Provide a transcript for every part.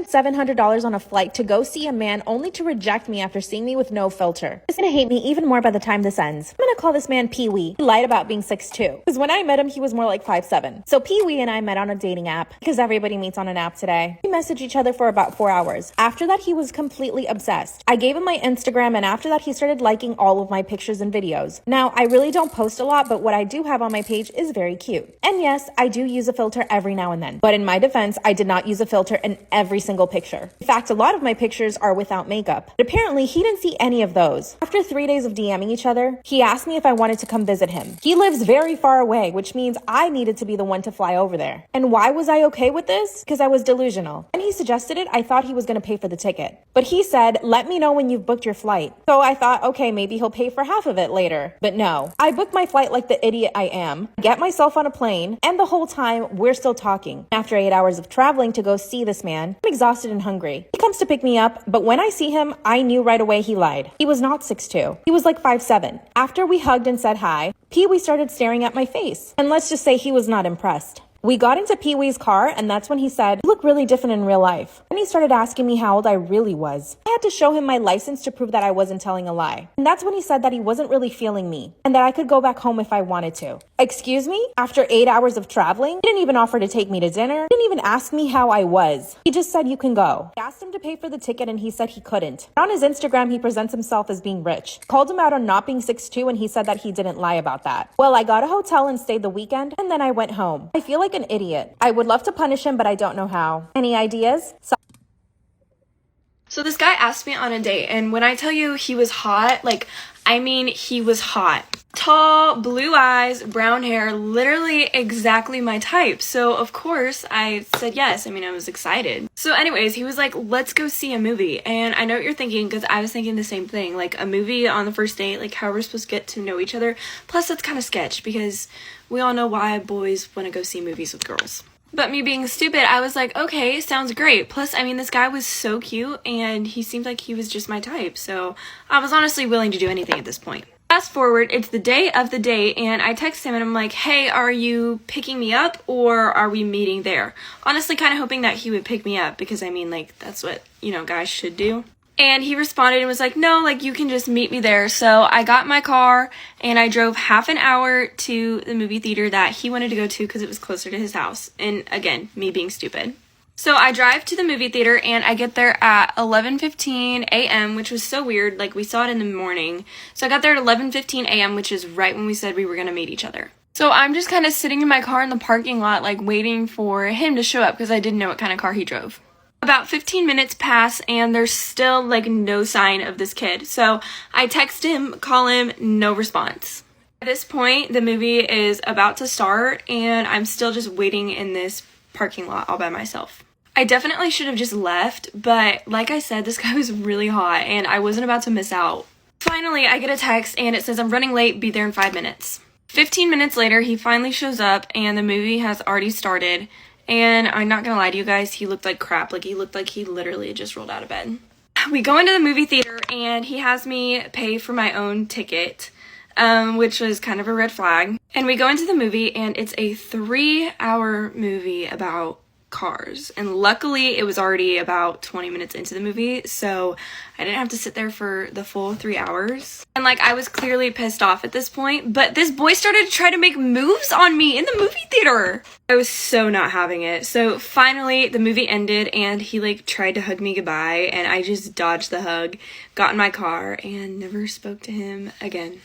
spent $700 on a flight to go see a man only to reject me after seeing me with no filter. He's gonna hate me even more by the time this ends. I'm gonna call this man Pee-wee. He lied about being 6'2", because when I met him, he was more like 5'7". So Pee-wee and I met on a dating app, because everybody meets on an app today. We messaged each other for about 4 hours. After that, he was completely obsessed. I gave him my Instagram, and after that, he started liking all of my pictures and videos. Now, I really don't post a lot, but what I do have on my page is very cute. And yes, I do use a filter every now and then. But in my defense, I did not use a filter in every single picture. In fact, a lot of my pictures are without makeup. But apparently, he didn't see any of those. After 3 days of DMing each other, he asked me if I wanted to come visit him. He lives very far away, which means I needed to be the one to fly over there. And why was I okay with this? Because I was delusional. When he suggested it, I thought he was going to pay for the ticket. But he said, let me know when you've booked your flight. So I thought, okay, maybe he'll pay for half of it later. But no, I booked my flight like the idiot I am, get myself on a plane, and the whole time we're still talking. After 8 hours of traveling to go see this man, I'm exhausted and hungry. He comes to pick me up, but when I see him, I knew right away he lied. He was not 6'2". He was like 5'7". After we hugged and said hi, Pee-wee started staring at my face. And let's just say he was not impressed. We got into Pee-wee's car, and that's when he said, "You look really different in real life." And he started asking me how old I really was. I had to show him my license to prove that I wasn't telling a lie. And that's when he said that he wasn't really feeling me, and that I could go back home if I wanted to. Excuse me? After 8 hours of traveling, he didn't even offer to take me to dinner. He didn't even ask me how I was. He just said, "You can go." I asked him to pay for the ticket, and he said he couldn't. On his Instagram, he presents himself as being rich. Called him out on not being 6'2", and he said that he didn't lie about that. Well, I got a hotel and stayed the weekend, and then I went home. I feel like an idiot. I would love to punish him, but I don't know how. Any ideas? So this guy asked me on a date, and when I tell you he was hot, he was hot. Tall, blue eyes, brown hair, literally exactly my type. So of course I said yes. I was excited. So anyways, he was like, let's go see a movie. And I know what you're thinking, because I was thinking the same thing. Like, a movie on the first date, like, how are we supposed to get to know each other? Plus, that's kind of sketch, because we all know why boys want to go see movies with girls. But me being stupid, I was like, okay, sounds great. Plus, this guy was so cute, and he seemed like he was just my type. So I was honestly willing to do anything at this point. Fast forward, it's the day of the date, and I text him and I'm like, hey, are you picking me up or are we meeting there? Honestly, kind of hoping that he would pick me up, because that's what, guys should do. And he responded and was like, no, you can just meet me there. So I got in my car and I drove half an hour to the movie theater that he wanted to go to because it was closer to his house. And again, me being stupid. So I drive to the movie theater and I get there at 11:15 a.m., which was so weird. We saw it in the morning. So I got there at 11:15 a.m., which is right when we said we were going to meet each other. So I'm just kind of sitting in my car in the parking lot, waiting for him to show up, because I didn't know what kind of car he drove. About 15 minutes pass and there's still no sign of this kid. So I text him, call him, no response. At this point, the movie is about to start and I'm still just waiting in this parking lot all by myself. I definitely should have just left, but like I said, this guy was really hot and I wasn't about to miss out. Finally, I get a text and it says, I'm running late, be there in 5 minutes. 15 minutes later, he finally shows up and the movie has already started. And I'm not gonna lie to you guys, he looked like crap. He looked like he literally just rolled out of bed. We go into the movie theater and he has me pay for my own ticket, which was kind of a red flag. And we go into the movie and it's a 3-hour movie about cars. And luckily it was already about 20 minutes into the movie, so I didn't have to sit there for the full 3 hours. And I was clearly pissed off at this point, but this boy started to try to make moves on me in the movie theater. I was so not having it. So finally the movie ended and he tried to hug me goodbye and I just dodged the hug, got in my car and never spoke to him again.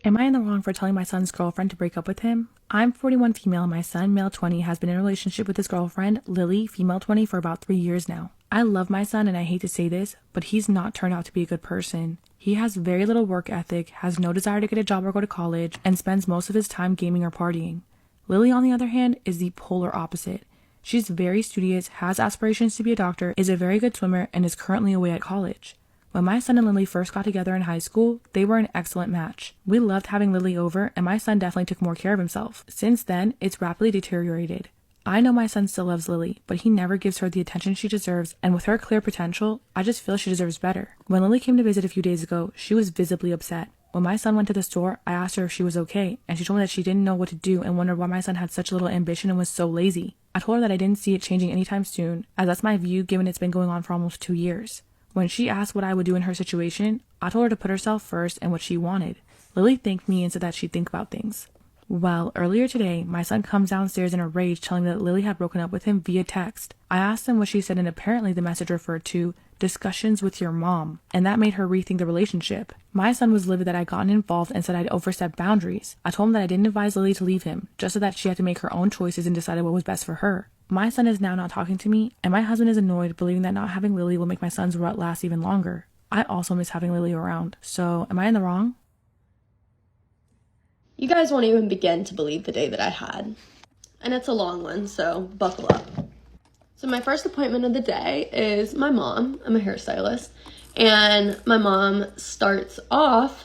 Am I in the wrong for telling my son's girlfriend to break up with him? I'm 41 female and my son, male 20, has been in a relationship with his girlfriend, Lily, female 20, for about 3 years now. I love my son and I hate to say this, but he's not turned out to be a good person. He has very little work ethic, has no desire to get a job or go to college, and spends most of his time gaming or partying. Lily, on the other hand, is the polar opposite. She's very studious, has aspirations to be a doctor, is a very good swimmer, and is currently away at college. When my son and Lily first got together in high school, they were an excellent match. We loved having Lily over, and my son definitely took more care of himself. Since then, it's rapidly deteriorated. I know my son still loves Lily, but he never gives her the attention she deserves, and with her clear potential, I just feel she deserves better. When Lily came to visit a few days ago, she was visibly upset. When my son went to the store, I asked her if she was okay, and she told me that she didn't know what to do and wondered why my son had such little ambition and was so lazy. I told her that I didn't see it changing anytime soon, as that's my view given it's been going on for almost 2 years. When she asked what I would do in her situation, I told her to put herself first and what she wanted. Lily thanked me and said that she'd think about things. Well, earlier today, my son comes downstairs in a rage telling me that Lily had broken up with him via text. I asked him what she said and apparently the message referred to discussions with your mom, and that made her rethink the relationship. My son was livid that I'd gotten involved and said I'd overstepped boundaries. I told him that I didn't advise Lily to leave him, just so that she had to make her own choices and decide what was best for her. My son is now not talking to me, and my husband is annoyed, believing that not having Lily will make my son's rut last even longer. I also miss having Lily around, so am I in the wrong? You guys won't even begin to believe the day that I had. And it's a long one, so buckle up. So my first appointment of the day is my mom. I'm a hairstylist. And my mom starts off,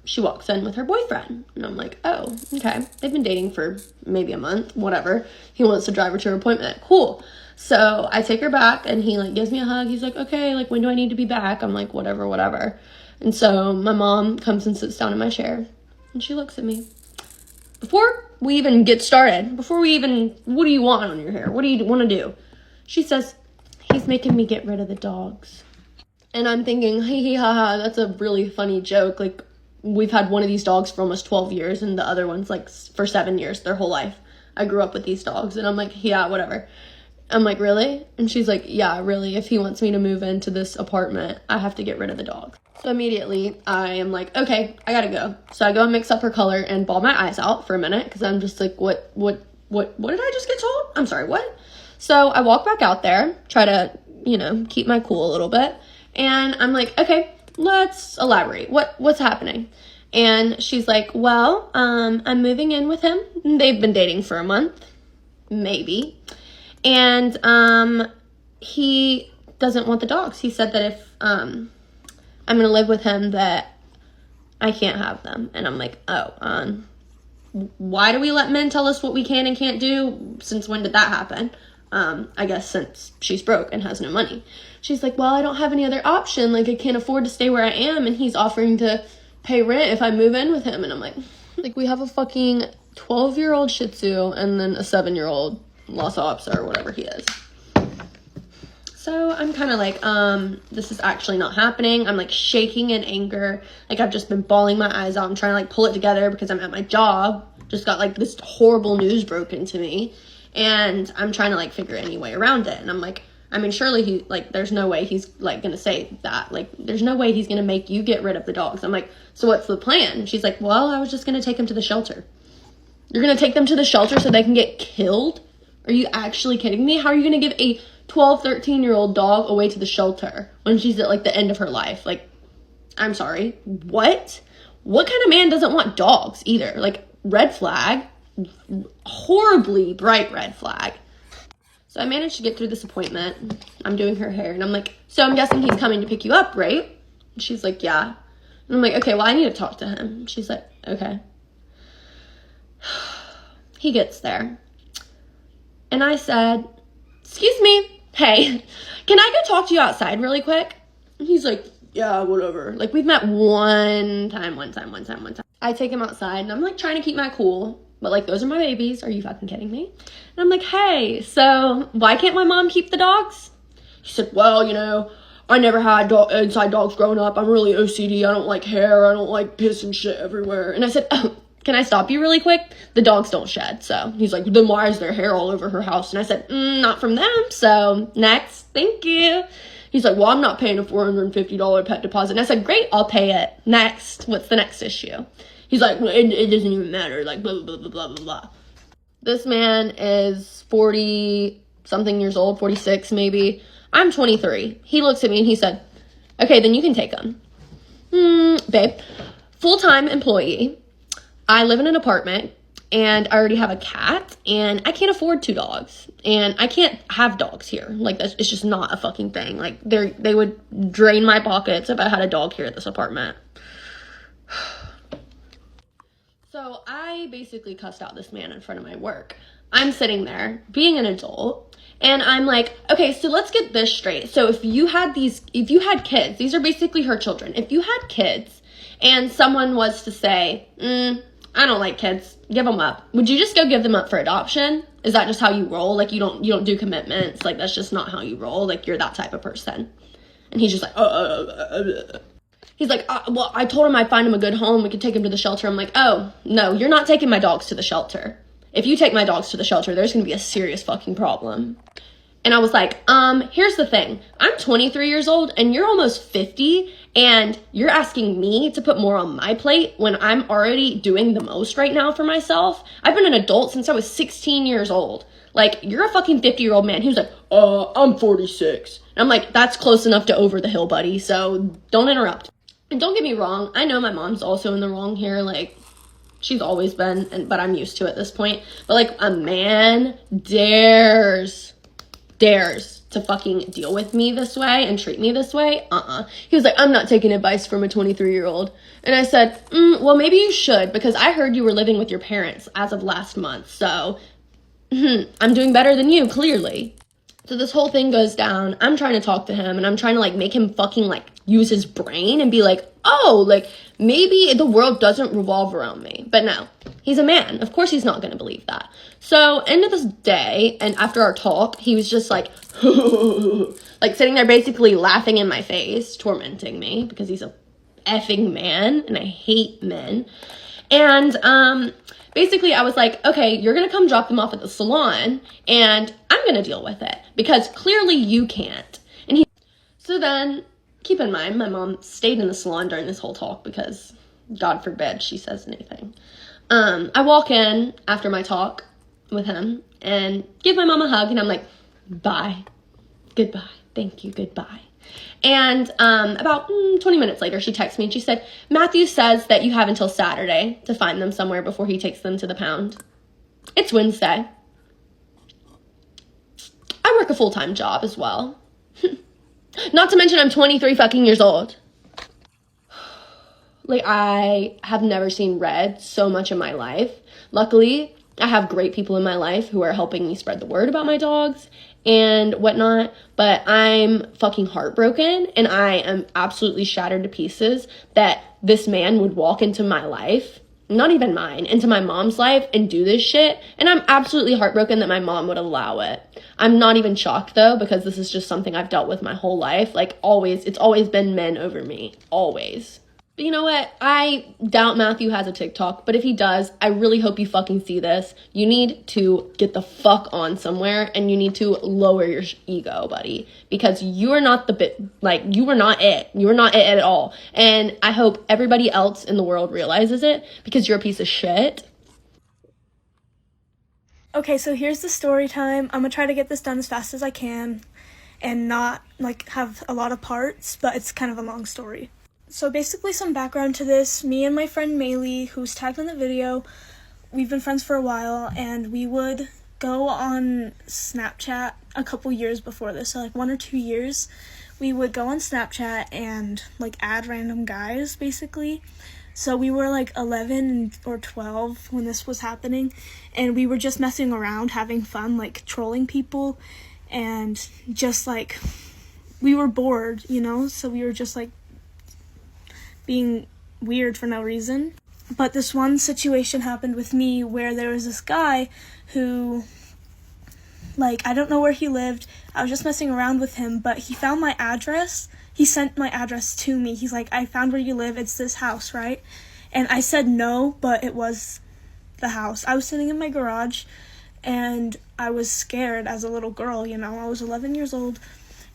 she walks in with her boyfriend. And I'm like, oh, okay. They've been dating for maybe a month, whatever. He wants to drive her to her appointment. Cool. So I take her back and he gives me a hug. He's like, okay, when do I need to be back? I'm like, whatever. And so my mom comes and sits down in my chair. And she looks at me. Before we even get started, what do you want on your hair? What do you want to do? She says, he's making me get rid of the dogs. And I'm thinking, hee ha, that's a really funny joke. We've had one of these dogs for almost 12 years and the other one's for 7 years, their whole life. I grew up with these dogs. And I'm like, yeah, whatever. I'm like, really? And she's like, yeah, really. If he wants me to move into this apartment, I have to get rid of the dog. So immediately I am like, okay, I gotta go. So I go and mix up her color and ball my eyes out for a minute because I'm just like, what did I just get told? I'm sorry, what? So I walk back out there, try to, keep my cool a little bit. And I'm like, okay, let's elaborate. What's happening? And she's like, well, I'm moving in with him. They've been dating for a month, maybe. And he doesn't want the dogs. He said that if I'm going to live with him that I can't have them. And I'm like, oh, why do we let men tell us what we can and can't do? Since when did that happen? I guess since she's broke and has no money. She's like, well, I don't have any other option. I can't afford to stay where I am. And he's offering to pay rent if I move in with him. And I'm like, we have a fucking 12-year-old Shih Tzu and then a 7-year-old Lhasa Apso or whatever he is. So I'm kind of like, this is actually not happening. I'm shaking in anger. I've just been bawling my eyes out. I'm trying to pull it together because I'm at my job. Just got this horrible news broken to me. And I'm trying to figure any way around it. And I'm like, surely he, there's no way he's gonna say that. There's no way he's gonna make you get rid of the dogs. I'm like, so what's the plan? And she's like, well, I was just gonna take them to the shelter. You're gonna take them to the shelter so they can get killed? Are you actually kidding me? How are you gonna give a 12, 13-year-old dog away to the shelter when she's at the end of her life? I'm sorry, what kind of man doesn't want dogs either? Red flag, horribly bright red flag. So I managed to get through this appointment. I'm doing her hair and I'm like, so I'm guessing he's coming to pick you up, right? And she's like, yeah. And I'm like, okay, well, I need to talk to him. And she's like, okay. He gets there. And I said, excuse me, hey, can I go talk to you outside really quick? And he's like, yeah, whatever. We've met one time. I take him outside and I'm trying to keep my cool. But those are my babies. Are you fucking kidding me? And I'm like, hey, so why can't my mom keep the dogs? He said, well, I never had inside dogs growing up. I'm really OCD. I don't like hair. I don't like piss and shit everywhere. And I said, oh, can I stop you really quick? The dogs don't shed. So he's like, then why is there hair all over her house? And I said, not from them. So next, thank you. He's like, well, I'm not paying a $450 pet deposit. And I said, great, I'll pay it. Next, what's the next issue? He's like, well, it doesn't even matter. Blah, blah, blah, blah, blah, blah. This man is 40-something years old, 46 maybe. I'm 23. He looks at me and he said, okay, then you can take him. Babe, full-time employee. I live in an apartment and I already have a cat and I can't afford 2 dogs and I can't have dogs here. It's just not a fucking thing. They would drain my pockets if I had a dog here at this apartment. So I basically cussed out this man in front of my work. I'm sitting there being an adult and I'm like, okay, so let's get this straight. So if you had kids, these are basically her children. If you had kids and someone was to say, I don't like kids. Give them up. Would you just go give them up for adoption? Is that just how you roll? Like, you don't do commitments? Like, that's just not how you roll? Like, you're that type of person. And he's just like, He's like, well, I told him I'd find him a good home. We could take him to the shelter. I'm like, oh, no, you're not taking my dogs to the shelter. If you take my dogs to the shelter, there's going to be a serious fucking problem. And I was like, here's the thing. I'm 23 years old and you're almost 50 and you're asking me to put more on my plate when I'm already doing the most right now for myself. I've been an adult since I was 16 years old. Like, you're a fucking 50-year-old man. He was like, I'm 46. And I'm like, that's close enough to over the hill, buddy. So don't interrupt. And don't get me wrong. I know my mom's also in the wrong here. Like, she's always been, but I'm used to it at this point. But like, a man dares to fucking deal with me this way and treat me this way. He was like, I'm not taking advice from a 23-year-old. And I said, well, maybe you should, because I heard you were living with your parents as of last month. So I'm doing better than you, clearly. So this whole thing goes down. I'm trying to talk to him and I'm trying to like make him fucking like use his brain and be like, oh, like maybe the world doesn't revolve around me. But no, he's a man. Of course he's not going to believe that. So end of this day, and after our talk, he was just like, like sitting there basically laughing in my face, tormenting me because he's a effing man and I hate men. And basically I was like, okay, you're going to come drop them off at the salon and I'm going to deal with it because clearly you can't. And so then keep in mind, my mom stayed in the salon during this whole talk because God forbid she says anything. I walk in after my talk with him and give my mom a hug and I'm like, bye, goodbye, thank you, goodbye. And about 20 minutes later, she texts me and she said, Matthew says that you have until Saturday to find them somewhere before he takes them to the pound. It's Wednesday. I work a full-time job as well. Not to mention I'm 23 fucking years old. Like, I have never seen red so much in my life. Luckily, I have great people in my life who are helping me spread the word about my dogs and whatnot, but I'm fucking heartbroken and I am absolutely shattered to pieces that this man would walk into my life, not even mine, into my mom's life and do this shit, and I'm absolutely heartbroken that my mom would allow it. I'm not even shocked though, because this is just something I've dealt with my whole life. Like, always, it's always been men over me, always. But you know what? I doubt Matthew has a TikTok, but if he does, I really hope you fucking see this. You need to get the fuck on somewhere and you need to lower your ego, buddy, because you are not you are not it. You are not it at all. And I hope everybody else in the world realizes it because you're a piece of shit. Okay, so here's the story time. I'm gonna try to get this done as fast as I can and not like have a lot of parts, but it's kind of a long story. So basically some background to this, me and my friend Maylee, who's tagged in the video, we've been friends for a while, and we would go on Snapchat a couple years before this, so like 1 or 2 years, we would go on Snapchat and like add random guys, basically. So we were like 11 or 12 when this was happening, and we were just messing around, having fun, like trolling people, and just like, we were bored, you know, so we were just like being weird for no reason. But this one situation happened with me where there was this guy who, like, I don't know where he lived. I was just messing around with him, but he found my address. He sent my address to me. He's like, I found where you live. It's this house, right? And I said no, but it was the house. I was sitting in my garage, and I was scared as a little girl, you know. I was 11 years old,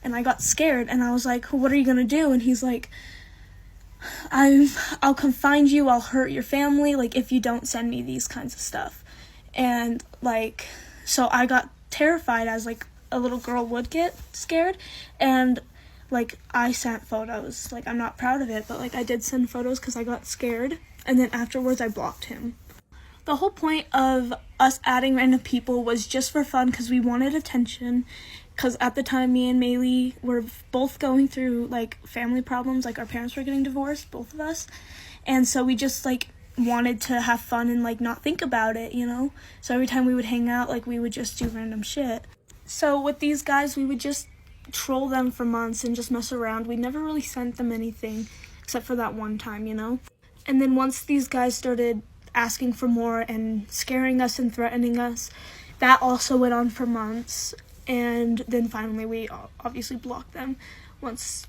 and I got scared, and I was like, what are you gonna do? And he's like, I'll come find you, I'll hurt your family, like, if you don't send me these kinds of stuff. And, like, so I got terrified as, like, a little girl would get scared, and, like, I sent photos. Like, I'm not proud of it, but, like, I did send photos because I got scared, and then afterwards I blocked him. The whole point of us adding random people was just for fun because we wanted attention. Because at the time, me and Maylee were both going through, like, family problems. Like, our parents were getting divorced, both of us. And so we just, like, wanted to have fun and, like, not think about it, you know? So every time we would hang out, like, we would just do random shit. So with these guys, we would just troll them for months and just mess around. We never really sent them anything, except for that one time, you know? And then once these guys started asking for more and scaring us and threatening us. That also went on for months, and then finally we obviously blocked them once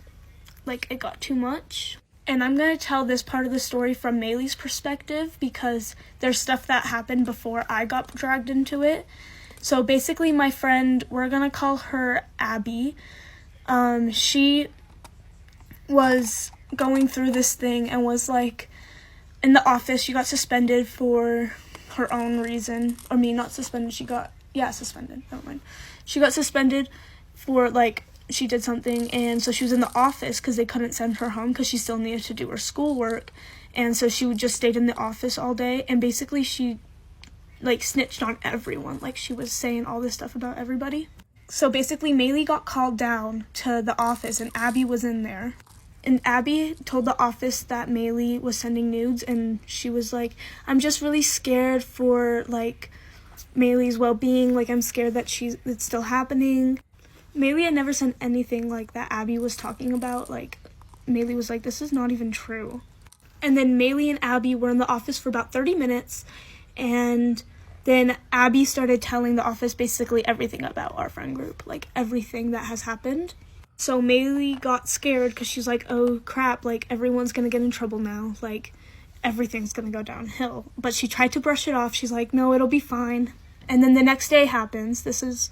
like it got too much. And I'm going to tell this part of the story from Maylee's perspective because there's stuff that happened before I got dragged into it. So basically my friend, we're going to call her Abby, she was going through this thing and was like in the office. She got suspended for her own reason. Or not suspended, suspended, never mind. She got suspended for like, she did something, and so she was in the office because they couldn't send her home because she still needed to do her schoolwork, and so she just stayed in the office all day, and basically she like snitched on everyone. Like, she was saying all this stuff about everybody. So basically Maylee got called down to the office, and Abby was in there. And Abby told the office that Maylee was sending nudes, and she was like, I'm just really scared for, like, Maylee's well-being. Like, I'm scared that it's still happening. Maylee had never sent anything like that Abby was talking about. Like, Maylee was like, this is not even true. And then Maylee and Abby were in the office for about 30 minutes, and then Abby started telling the office basically everything about our friend group, like, everything that has happened. So Maylee got scared because she's like, oh crap, like, everyone's gonna get in trouble now, like, everything's gonna go downhill. But she tried to brush it off. She's like, no, it'll be fine. And then the next day happens. This is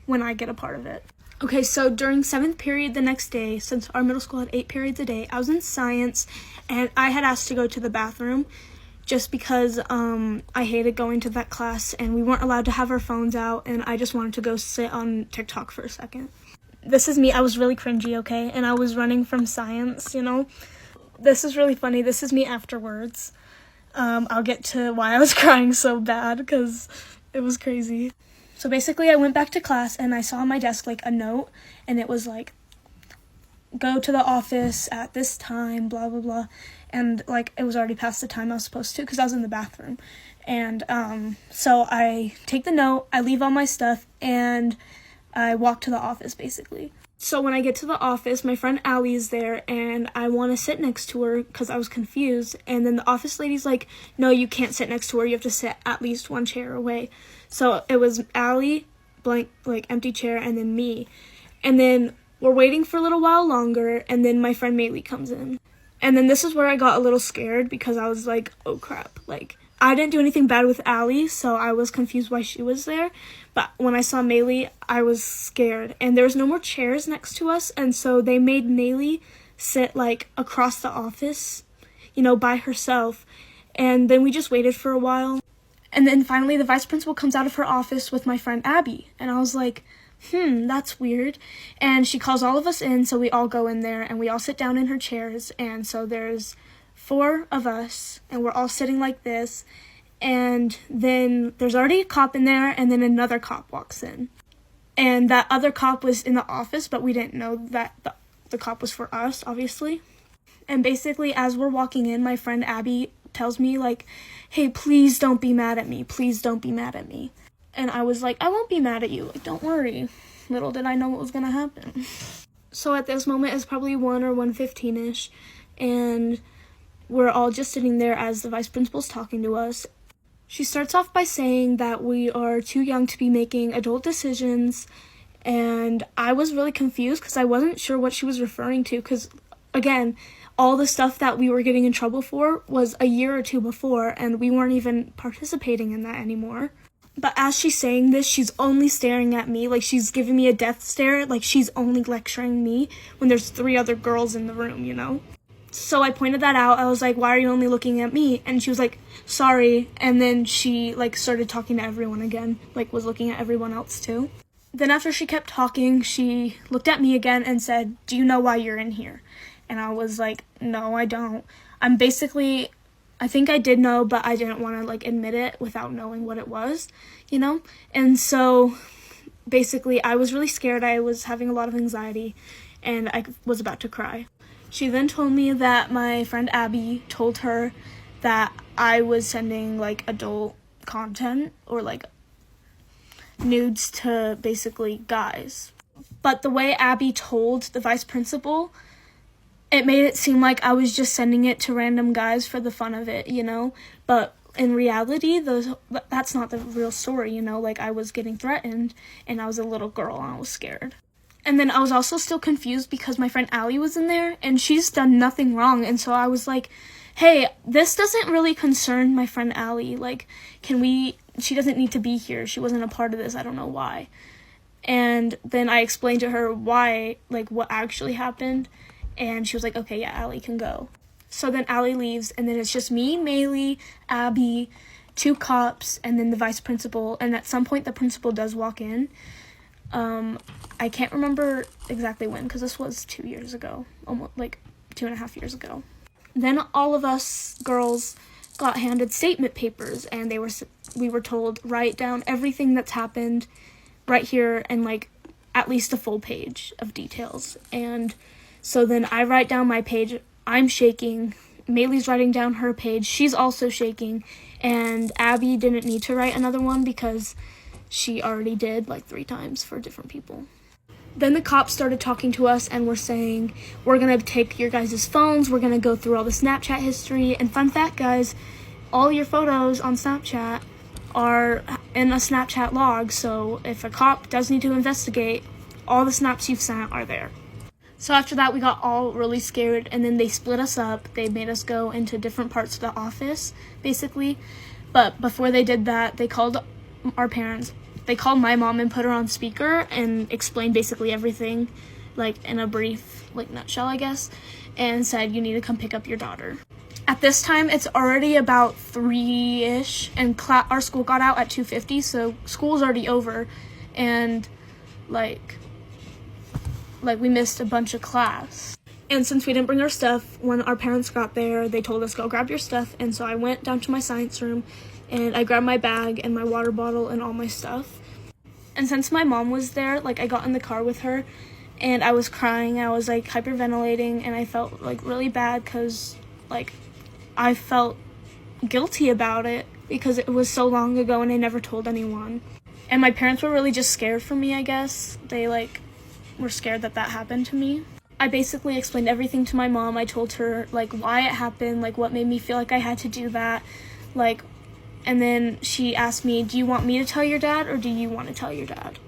when I get a part of it. Okay, so during 7th period the next day, since our middle school had 8 periods a day, I was in science, and I had asked to go to the bathroom just because I hated going to that class, and we weren't allowed to have our phones out, and I just wanted to go sit on TikTok for a second. This is me. I was really cringy, okay? And I was running from science, you know? This is really funny. This is me afterwards. I'll get to why I was crying so bad, because it was crazy. So basically, I went back to class, and I saw on my desk, like, a note, and it was like, go to the office at this time, blah, blah, blah. And, like, it was already past the time I was supposed to, because I was in the bathroom. And so I take the note, I leave all my stuff, and I walk to the office, basically. So when I get to the office, my friend Allie is there, and I want to sit next to her because I was confused. And then the office lady's like, no, you can't sit next to her. You have to sit at least one chair away. So it was Allie, blank, like, empty chair, and then me. And then we're waiting for a little while longer, and then my friend Maylee comes in. And then this is where I got a little scared because I was like, oh crap, like, I didn't do anything bad with Allie, so I was confused why she was there. But when I saw Maylee, I was scared. And there was no more chairs next to us, and so they made Maylee sit, like, across the office, you know, by herself. And then we just waited for a while. And then finally the vice principal comes out of her office with my friend Abby. And I was like, that's weird. And she calls all of us in, so we all go in there, and we all sit down in her chairs. And so there's 4 of us, and we're all sitting like this, and then there's already a cop in there, and then another cop walks in. And that other cop was in the office, but we didn't know that the cop was for us, obviously. And basically, as we're walking in, my friend Abby tells me, like, hey, please don't be mad at me. Please don't be mad at me. And I was like, I won't be mad at you. Like, don't worry. Little did I know what was going to happen. So at this moment, it's probably 1 or 1:15-ish, and we're all just sitting there as the vice principal's talking to us. She starts off by saying that we are too young to be making adult decisions, and I was really confused because I wasn't sure what she was referring to because, again, all the stuff that we were getting in trouble for was a year or 2 before, and we weren't even participating in that anymore. But as she's saying this, she's only staring at me, like she's giving me a death stare, like she's only lecturing me when there's 3 other girls in the room, you know? So I pointed that out. I was like, why are you only looking at me? And she was like, sorry. And then she, like, started talking to everyone again, like, was looking at everyone else too. Then after she kept talking, she looked at me again and said, do you know why you're in here? And I was like, no, I don't. I think I did know, but I didn't want to, like, admit it without knowing what it was, you know? And so basically I was really scared. I was having a lot of anxiety, and I was about to cry. She then told me that my friend Abby told her that I was sending, like, adult content or, like, nudes to basically guys. But the way Abby told the vice principal, it made it seem like I was just sending it to random guys for the fun of it, you know? But in reality, that's not the real story, you know? Like, I was getting threatened, and I was a little girl, and I was scared. And then I was also still confused because my friend Allie was in there, and she's done nothing wrong, and so I was like, hey, this doesn't really concern my friend Allie. Like, she doesn't need to be here. She wasn't a part of this. I don't know why. And then I explained to her why, like, what actually happened, and she was like, okay, yeah, Allie can go. So then Allie leaves, and then it's just me, Maylee, Abby, 2 cops, and then the vice principal. And at some point, the principal does walk in. I can't remember exactly when, because this was 2 years ago, almost like 2.5 years ago. Then all of us girls got handed statement papers, and we were told, write down everything that's happened right here, and like at least a full page of details. And so then I write down my page. I'm shaking. Maylee's writing down her page. She's also shaking. And Abby didn't need to write another one because she already did like 3 times for different people. Then the cops started talking to us and were saying, we're going to take your guys' phones. We're going to go through all the Snapchat history. And fun fact, guys, all your photos on Snapchat are in a Snapchat log. So if a cop does need to investigate, all the snaps you've sent are there. So after that, we got all really scared, and then they split us up. They made us go into different parts of the office, basically. But before they did that, they called our parents. They called my mom and put her on speaker and explained basically everything, like in a brief, like nutshell, I guess, and said, you need to come pick up your daughter. At this time, it's already about 3-ish, and our school got out at 2:50, so school's already over, and like we missed a bunch of class. And since we didn't bring our stuff, when our parents got there, they told us, go grab your stuff. And so I went down to my science room, and I grabbed my bag and my water bottle and all my stuff. And since my mom was there, like, I got in the car with her, and I was crying. I was, like, hyperventilating, and I felt, like, really bad because, like, I felt guilty about it because it was so long ago and I never told anyone. And my parents were really just scared for me, I guess. They, like, were scared that happened to me. I basically explained everything to my mom. I told her, like, why it happened, like, what made me feel like I had to do that, like, and then she asked me, do you want me to tell your dad or do you want to tell your dad?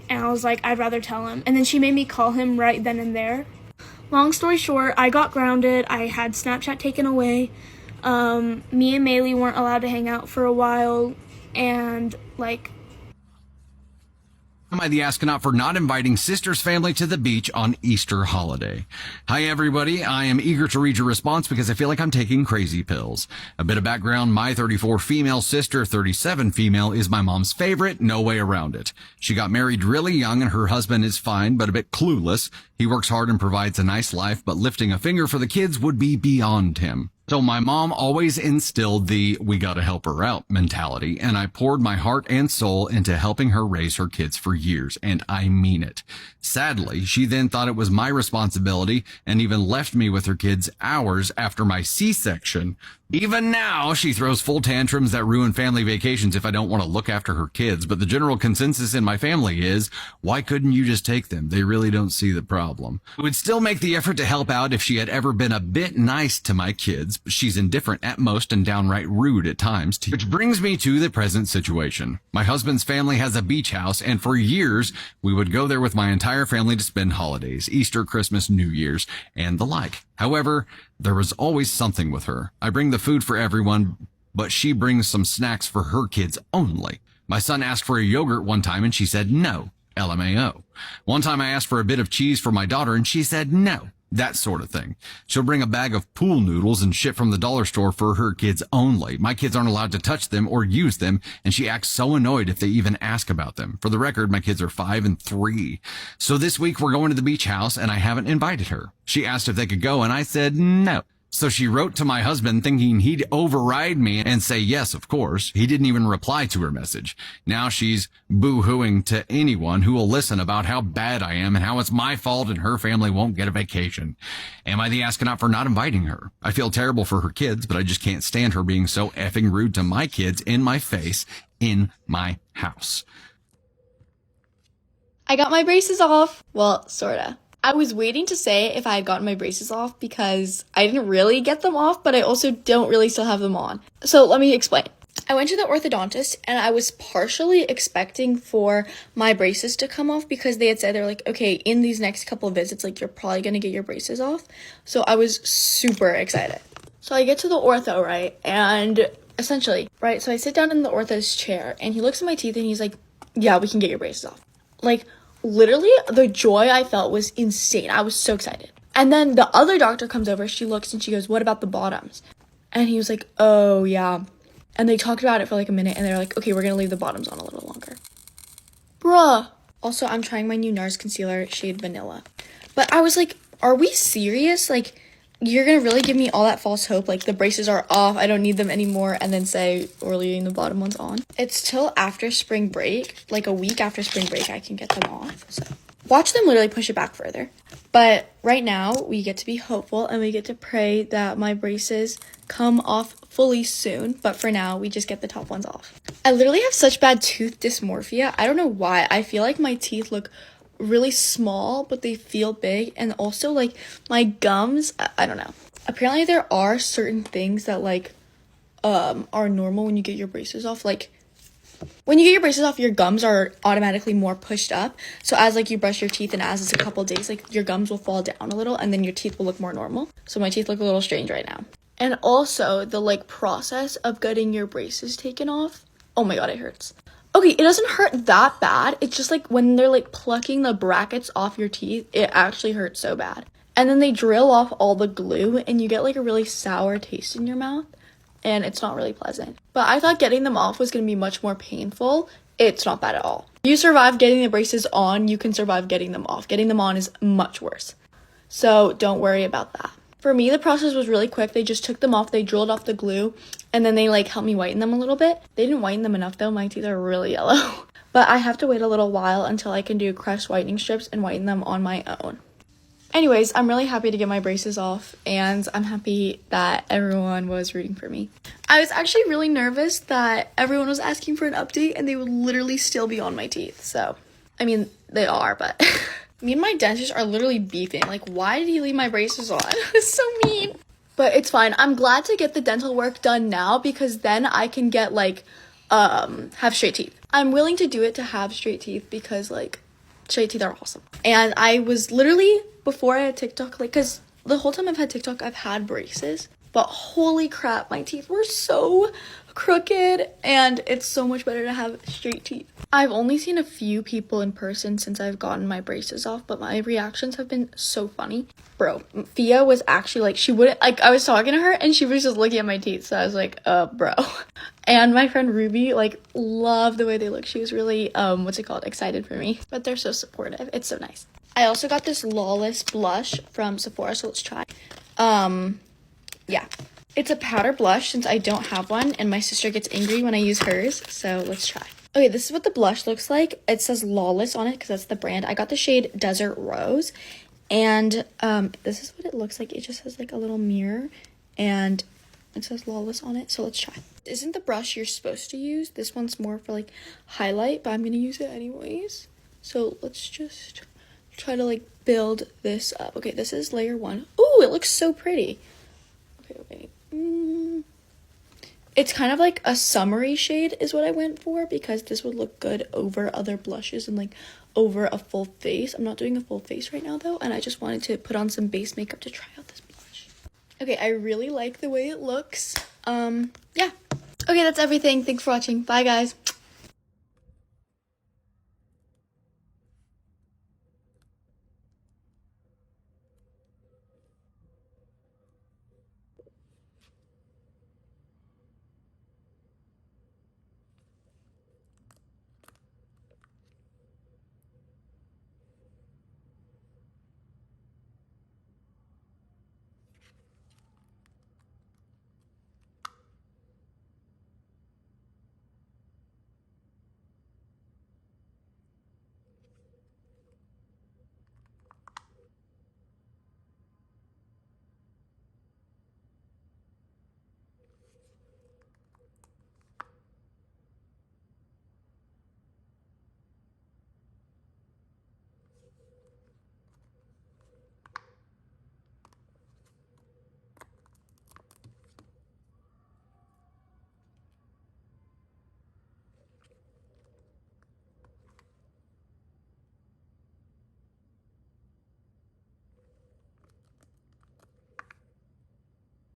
And I was like, I'd rather tell him. And then she made me call him right then and there. Long story short, I got grounded. I had Snapchat taken away. Me and Maylee weren't allowed to hang out for a while, and, like, Am I the astronaut for not inviting sister's family to the beach on Easter holiday? Hi, everybody. I am eager to read your response because I feel like I'm taking crazy pills. A bit of background. My 34 female sister, 37 female, is my mom's favorite. No way around it. She got married really young and her husband is fine, but a bit clueless. He works hard and provides a nice life, but lifting a finger for the kids would be beyond him. So my mom always instilled the we gotta help her out mentality, and I poured my heart and soul into helping her raise her kids for years, and I mean it. Sadly, she then thought it was my responsibility and even left me with her kids hours after my C-section. Even now, she throws full tantrums that ruin family vacations if I don't want to look after her kids, but the general consensus in my family is, why couldn't you just take them? They really don't see the problem. I would still make the effort to help out if she had ever been a bit nice to my kids, but she's indifferent at most and downright rude at times. Which brings me to the present situation. My husband's family has a beach house, and for years, we would go there with my entire family to spend holidays, Easter, Christmas, New Year's, and the like. However, there was always something with her. I bring the food for everyone, but she brings some snacks for her kids only. My son asked for a yogurt one time and she said no. LMAO. One time I asked for a bit of cheese for my daughter and she said no. That sort of thing. She'll bring a bag of pool noodles and shit from the dollar store for her kids only. My kids aren't allowed to touch them or use them, and she acts so annoyed if they even ask about them. For the record, my kids are 5 and 3. So this week we're going to the beach house, and I haven't invited her. She asked if they could go, and I said no. So she wrote to my husband thinking he'd override me and say yes, of course. He didn't even reply to her message. Now she's boo-hooing to anyone who will listen about how bad I am and how it's my fault and her family won't get a vacation. Am I the astronaut for not inviting her? I feel terrible for her kids, but I just can't stand her being so effing rude to my kids in my face in my house. I got my braces off. Well, sorta. I was waiting to say if I had gotten my braces off because I didn't really get them off, but I also don't really still have them on. So let me explain. I went to the orthodontist and I was partially expecting for my braces to come off because they had said they're like, okay, in these next couple of visits, like you're probably gonna get your braces off. So I was super excited. So I get to the ortho, right? And essentially, right? So I sit down in the ortho's chair and he looks at my teeth and he's like, yeah, we can get your braces off. Like, literally, the joy I felt was insane. I was so excited. And then the other doctor comes over, she looks and she goes, what about the bottoms? And he was like, oh, yeah. And they talked about it for like a minute and they were like, okay, we're gonna leave the bottoms on a little longer. Bruh. Also, I'm trying my new NARS concealer, shade Vanilla. But I was like, are we serious? Like, you're gonna really give me all that false hope? Like, the braces are off, I don't need them anymore, and then say we're leaving the bottom ones on? It's till after spring break, like a week after spring break, I can get them off. So watch them literally push it back further. But right now, we get to be hopeful and we get to pray that my braces come off fully soon. But for now, we just get the top ones off. I literally have such bad tooth dysmorphia. I don't know why. I feel like my teeth look really small, but they feel big. And also, like, my gums, I don't know. Apparently, there are certain things that, like, are normal when you get your braces off. Like, when you get your braces off, your gums are automatically more pushed up. So as like you brush your teeth and as it's a couple days, like your gums will fall down a little and then your teeth will look more normal. So my teeth look a little strange right now. And also the like process of getting your braces taken off. Oh my God, it hurts. Okay, it doesn't hurt that bad. It's just like when they're like plucking the brackets off your teeth, it actually hurts so bad. And then they drill off all the glue and you get like a really sour taste in your mouth. And it's not really pleasant. But I thought getting them off was going to be much more painful. It's not bad at all. If you survive getting the braces on, you can survive getting them off. Getting them on is much worse. So don't worry about that. For me, the process was really quick. They just took them off, they drilled off the glue, and then they like helped me whiten them a little bit. They didn't whiten them enough though. My teeth are really yellow. But I have to wait a little while until I can do crest whitening strips and whiten them on my own. Anyways, I'm really happy to get my braces off, and I'm happy that everyone was rooting for me. I was actually really nervous that everyone was asking for an update, and they would literally still be on my teeth. So, I mean, they are, but me and my dentist are literally beefing. Like, why did he leave my braces on? It's so mean. But it's fine. I'm glad to get the dental work done now, because then I can get, like, have straight teeth. I'm willing to do it to have straight teeth, because, like, straight teeth are awesome. And I was literally, before I had TikTok, like, because the whole time I've had TikTok, I've had braces. But holy crap, my teeth were so crooked, and it's so much better to have straight teeth. I've only seen a few people in person since I've gotten my braces off, but my reactions have been so funny. Bro, Fia was actually like, she wouldn't, like, I was talking to her and she was just looking at my teeth, so I was like, bro. And my friend Ruby, like, loved the way they look. She was really, excited for me. But they're so supportive. It's so nice. I also got this Lawless blush from Sephora, so let's try. Yeah. It's a powder blush since I don't have one, and my sister gets angry when I use hers, so let's try. Okay, this is what the blush looks like. It says Lawless on it because that's the brand. I got the shade Desert Rose, and this is what it looks like. It just has like a little mirror, and it says Lawless on it, so let's try. This isn't the brush you're supposed to use. This one's more for like highlight, but I'm gonna use it anyways. So let's just try to like build this up. Okay, this is layer 1. Ooh, it looks so pretty. Okay, wait. It's kind of like a summery shade is what I went for, because this would look good over other blushes and like over a full face. I'm not doing a full face right now though, and I just wanted to put on some base makeup to try out this blush. Okay, I really like the way it looks. Yeah. Okay, that's everything. Thanks for watching. Bye, guys.